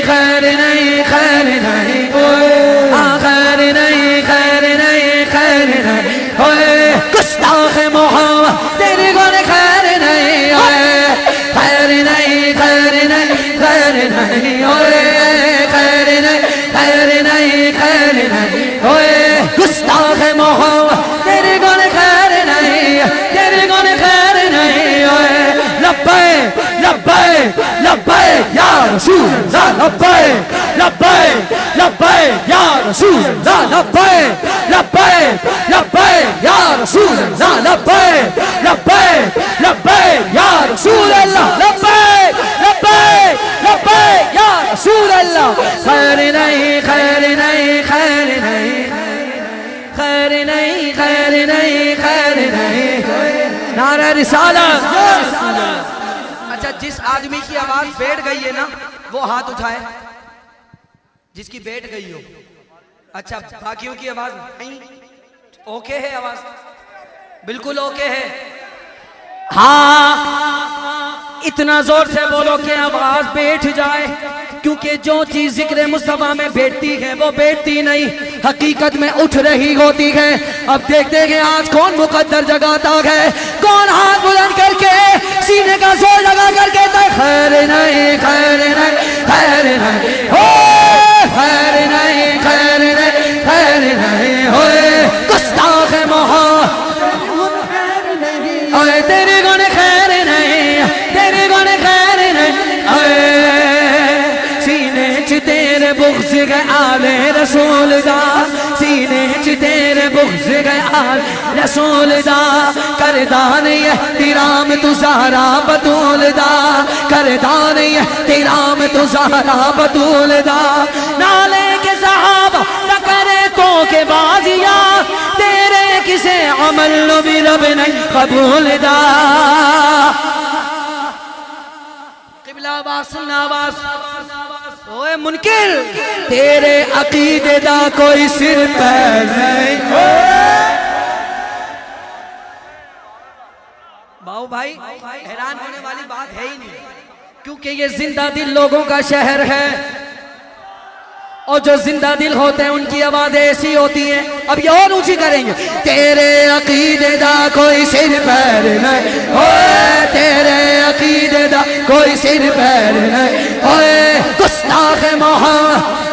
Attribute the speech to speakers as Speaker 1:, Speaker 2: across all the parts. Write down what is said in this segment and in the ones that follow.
Speaker 1: خیر نہیں خیر نہیں خیر نہیں خیر نہیں خیر نہیں ہوئے گستاخ محمد تیری گن خیر نہیں ہوئے خیر نہیں خیر نہیں خیر نہیں ہوئے خیر نہیں خیر نہیں خیر نہیں ہوئے گستاخ محمد تیری گن خیر نہیں تیری گن خیر نہیں ہوئے لبیک لبیک لبیک یا رسول اللہ لبیک لبیک لبیک یا رسول اللہ لبیک لبیک لبیک یا رسول اللہ لبیک لبیک لبیک یا رسول اللہ لبیک لبیک لبیک یا رسول اللہ خیر نہیں خیر نہیں خیر نہیں خیر نہیں خیر نہیں خیر نہیں نعرہ رسالت۔ اچھا جس آدمی کی آواز بیٹھ گئی ہے نا وہ ہاتھ اٹھائے جس کی بیٹھ گئی ہو۔ اچھا باقیوں کی آواز نہیں اوکے ہے آواز بالکل اوکے ہے ہاں اتنا زور سے بولو کہ آواز بیٹھ جائے کیونکہ جو چیز ذکر مصطفیٰ میں بیٹھتی ہے وہ بیٹھتی نہیں حقیقت میں اٹھ رہی ہوتی ہے۔ اب دیکھتے ہیں آج کون مقدر جگاتا ہے کون ہاتھ بلند کر کے سینے کا زور لگا کر کہتا ہے خیر نہیں خیر نہیں خیر نہیں خیر نہیں خیر نہیں خیر نہیں ہوئے گستاخ محمد اوے تیری گن خیر نہیں تیری گن خیر نہیں اوے سینے چ تیرے بغض گئے آل رسول دا سینے چ تیرے بغض گئے آل رسول دا کردان احترام تو زہرا بطول دا کردان احترام تو زہرا بطول دا نالے کے صحابہ نہ کرے تو کے بازیاں تیرے کسے عمل بھی رب نہیں قبول دا قبلہ آواز سننا آواز اوے منکر تیرے عقیدے دا کوئی سر پیر نہیں باؤ بھائی حیران ہونے والی بات ہے ہی نہیں کیونکہ یہ زندہ دل لوگوں کا شہر ہے اور جو زندہ دل ہوتے ہیں ان کی آوازیں ایسی ہوتی ہیں اب یہ اور اونچی کریں گے تیرے عقیدے دا کوئی سر پیر نہیں اوے تیرے عقیدے دا کوئی سر پیر نہیں اوے گستاخ محمد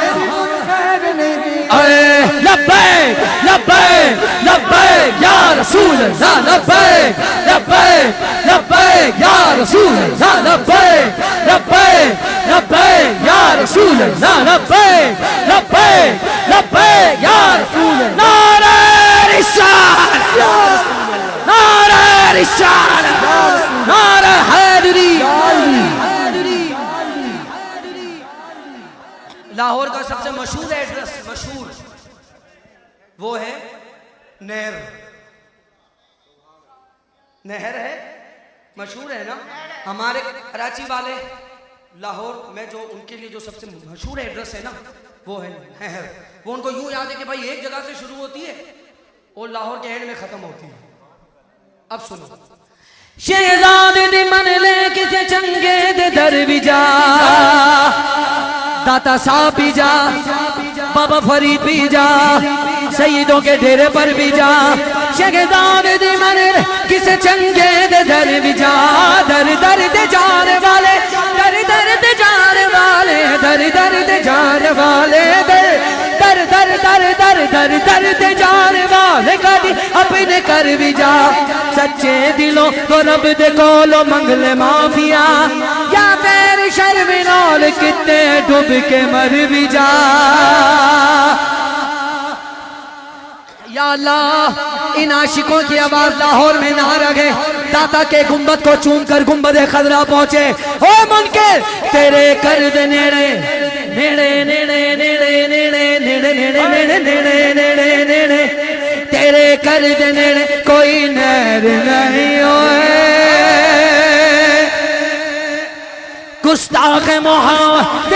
Speaker 1: اوے لبیک لبیک لبیک یا رسول اللہ لبیک لبیک لبیک یا رسول اللہ لبیک لبیک لبیک یا رسول اللہ لبیک لبیک لبیک یا رسول اللہ نعرہ رسالت نعرہ رسالت نعرہ حیدری لاہور کا سب سے مشہور ایڈریس مشہور وہ ہے نہر نہر ہے مشہور ہے نا ہمارے کراچی والے لاہور میں جو ان کے لیے جو سب سے مشہور ایڈریس ہے نا وہ ہے نہر وہ ان کو یوں یاد ہے کہ بھائی ایک جگہ سے شروع ہوتی ہے اور لاہور کے اینڈ میں ختم ہوتی ہے اب سنو شہزاد دی من لے کسے چنگے دے در بھی جا داتا صاحب بھی جا بابا فرید بھی جا سیدوں کے ڈیرے پر بھی جا شہزاد دی من لے کسے چنگے دے در بھی جا در در دے جانے والے در در دے جانے والے در در دے جانے والے در در در در در در در دے جانے والے کدی اپنے کر بھی جا سچے دلوں کو رب دے کولو منگلے معافیا یا پیر شرم نال کتے ڈوب کے مر بھی جا یا اللہ ان عاشقوں کی آواز لاہور میں نہ رہے داتا کے گنبد کو چوم کر گنبد خضرا پہنچے او منکر تیرے کر دے نیڑے نیڑے نیڑے نیڑے نیڑے نیڑے نیڑے نیڑے نیڑے نیڑے تیرے کر دے نیڑے کوئی نہر نہیں ہوئے گستاخ محمد